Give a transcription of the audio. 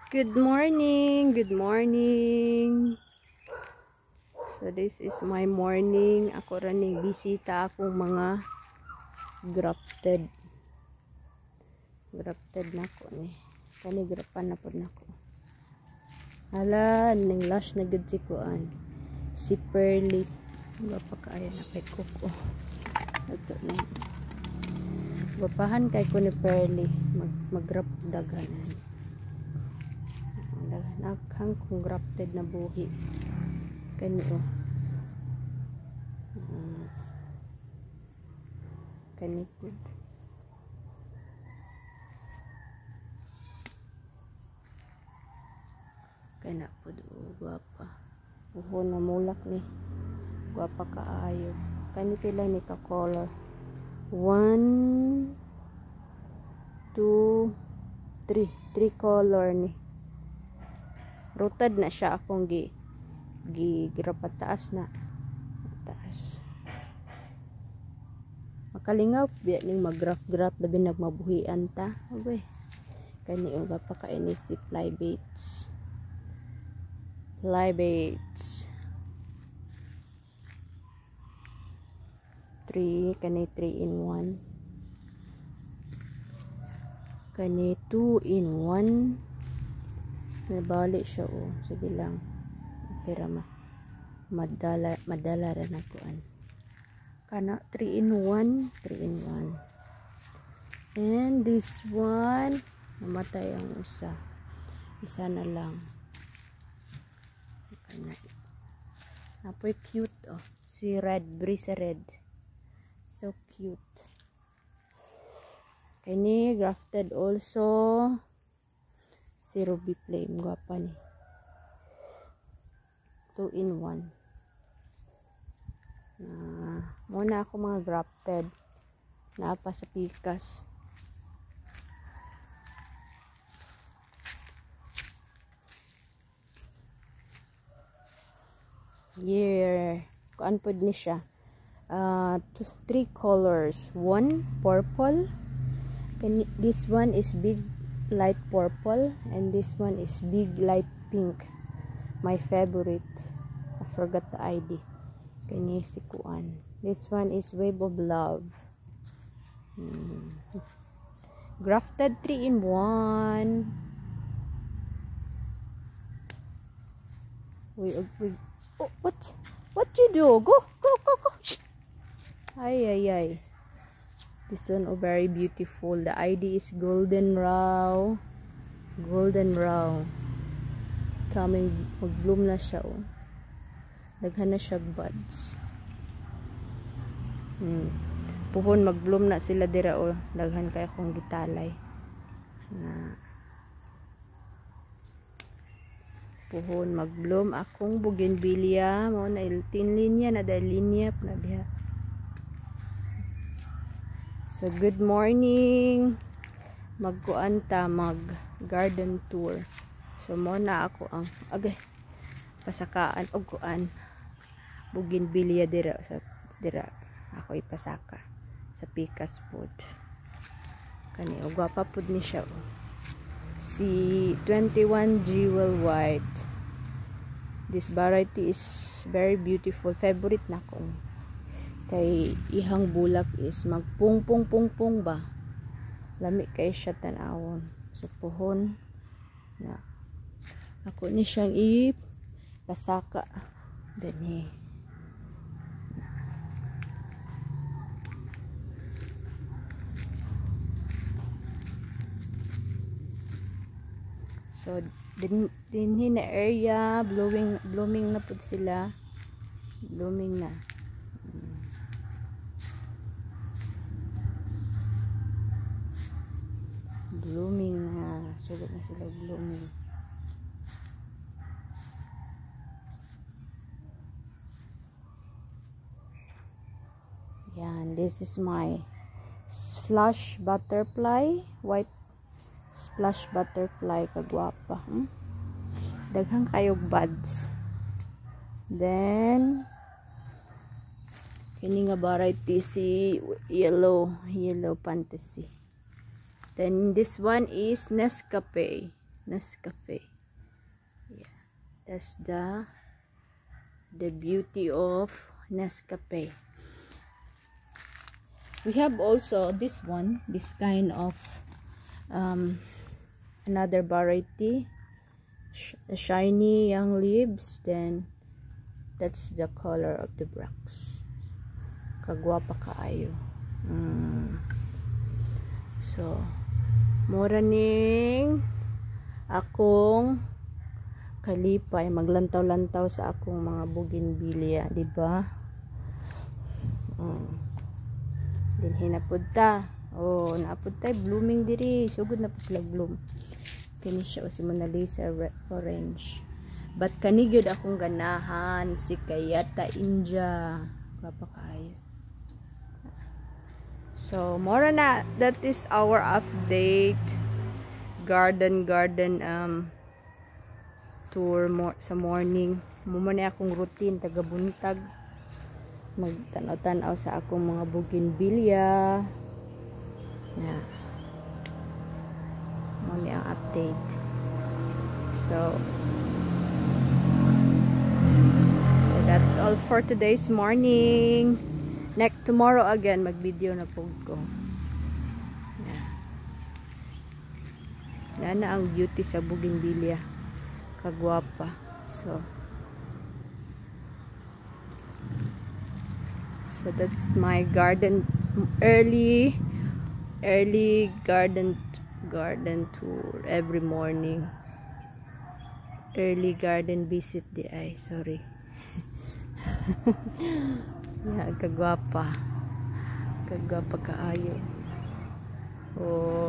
Good morning, good morning. So this is my morning. Ako raning bisita akong mga grafted. Grafted na ko ni. Kani grapan na pod nako. Hala, ning lash na gud si kuan. Si Pearly. Gapakaayo na kay Coco. Ito na. Gapahan kay ko ni Pearly. Mag-grap daganan. Naghang kong grafted na buhi kanio kanikod kana po do guwapa uho na mulak ni guwapa kaayo kani pila ni ka color 1 2 3 color ni rotad na siya akong grapat taas na taas makalingaw biya ning mag-graph labi nagmabuhian ta abay kani uga pa ka ini si fly baits 3 kani 3 in 1 kani 2 in 1 nabalik siya sige lang pero madala ra na kuan kana 3 in 1 and this one namatay ang isa na lang kana apoy cute si red breeze red so cute kani grafted also si Ruby Flame guwapa ni 2 in 1 muna ako mga grafted naapa sa pikas kuan pod ni siya 3 colors 1 purple this one is big light purple and this one is big light pink my favorite I forgot the ID kani si kuan this one is wave of love grafted 3 in 1 we oh, what you do go Shh. Ay this one very beautiful. The ID is golden raw. Coming mag-bloom na siya daghan na siya buds. Puhon mag-bloom na sila dira daghan kay akong gitalay. Na puhon mag-bloom akong bougainvillea mao na 10 linya na dahil linya na diha. So good morning. Magkuan ta mag garden tour. So muna ako ang pasakaan og kuan bougainvillea dira ako ipasaka sa pikas pod. Kani og gwapa pod ni siya si 21 jewel white. This variety is very beautiful. Favorite na ko. Kay ihang bulak is magpung ba lami kay siya tanawon so puhon na ako ni siyang pasaka dani so din na area blooming na pud sila blooming na sulod na sila blooming yan this is my splash butterfly white splash butterfly kagwapa daghang kayog buds then kini nga variety si yellow fantasy. Then this one is Nescafe. Nescafe. Yeah, that's the beauty of Nescafe. We have also this one, this kind of another variety, shiny young leaves. Then that's the color of the box. Kagwapa kaayo. So mura ning akong kalipay maglantaw-lantaw sa akong mga bougainvillea, di ba? Din hinapod ta. Oh, naapod tay blooming diri. Sugod na po sila bloom. Kini siya o si Mona Lisa orange. But kani gyud akong ganahan si Kayata India. Papakayo. So, mora na. That is our update. Garden tour sa morning. Muna na akong routine taga-buntag. Magtanaw-tanaw sa akong mga bougainvillea. Na. Muna ang update. So that's all for today's morning. Tomorrow again mag-video na po ko. Nana ang beauty sa bougainvillea. Kagwapa. So that's my garden, early garden tour every morning. Early garden visit di ay, sorry. Yeah, kagwapa kaayo. Oh.